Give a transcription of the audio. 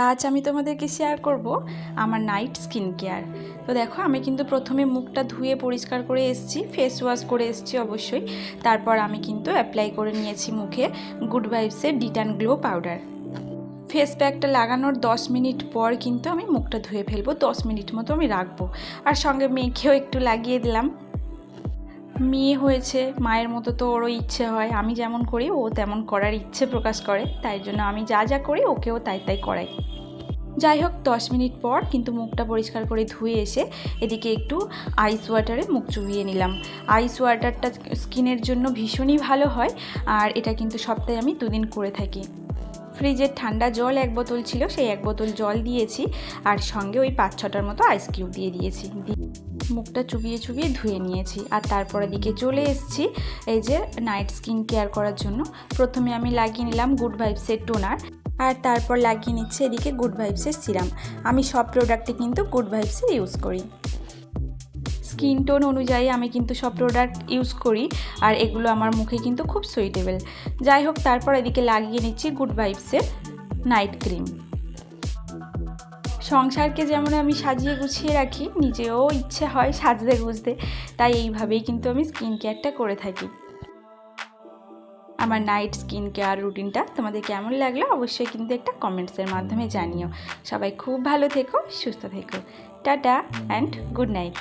আজ আমি তোমাদেরকে শেয়ার করব আমার নাইট স্কিন কেয়ার। তো দেখো, আমি কিন্তু প্রথমে মুখটা ধুয়ে পরিষ্কার করে এসেছি, ফেস ওয়াশ করে এসেছি অবশ্যই। তারপর আমি কিন্তু অ্যাপ্লাই করে নিয়েছি মুখে গুড ভাইবসের ডিটান গ্লো পাউডার। ফেস প্যাকটা লাগানোর 10 মিনিট পর কিন্তু আমি মুখটা ধুয়ে ফেলবো, 10 মিনিট মতো আমি রাখবো। আর সঙ্গে মেয়েকেও একটু লাগিয়ে দিলাম। মেয়ে হয়েছে, মায়ের মতো তো ওরও ইচ্ছে হয়, আমি যেমন করি ও তেমন করার ইচ্ছে প্রকাশ করে, তাই জন্য আমি যা যা করি ওকেও তাই তাই করাই। যাই হোক, 10 মিনিট পর কিন্তু মুখটা পরিষ্কার করে ধুয়ে এসে এদিকে একটু আইস ওয়াটারে মুখ চুবিয়ে নিলাম। আইস ওয়াটারটা স্কিনের জন্য ভীষণই ভালো হয়, আর এটা কিন্তু সপ্তাহে আমি 2 দিন করে থাকি। ফ্রিজের ঠান্ডা জল 1 বোতল ছিল, সেই 1 বোতল জল দিয়েছি, আর সঙ্গে ওই 5-6টার মতো আইস কিউব দিয়ে দিয়েছি। মুখটা চুবিয়ে চুবিয়ে ধুয়ে নিয়েছি, আর তারপরে দিকে চলে এসেছি এই যে নাইট স্কিন কেয়ার করার জন্য। প্রথমে আমি লাগিয়ে নিলাম গুড ভাইবসের টোনার, আর তারপর লাগিয়ে নিচ্ছে এদিকে গুড ভাইবসের সিরাম। আমি সব প্রোডাক্টে কিন্তু গুড ভাইবসের ইউজ করি। স্কিন টোন অনুযায়ী আমি কিন্তু সব প্রোডাক্ট ইউজ করি, আর এগুলো আমার মুখে কিন্তু খুব সুইটেবল। যাই হোক, তারপর এদিকে লাগিয়ে নিচ্ছি গুড ভাইবসের নাইট ক্রিম। সংসারকে যেমন আমি সাজিয়ে গুছিয়ে রাখি, নিজেও ইচ্ছে হয় সাজতে গুজতে, তাই এইভাবেই কিন্তু আমি স্কিন কেয়ারটা করে থাকি। আমার নাইট স্কিন কেয়ার রুটিনটা তোমাদের কেমন লাগলো অবশ্যই কিন্তু একটা কমেন্টসের মাধ্যমে জানিও। সবাই খুব ভালো থেকো, সুস্থ থেকো। Tata and good night.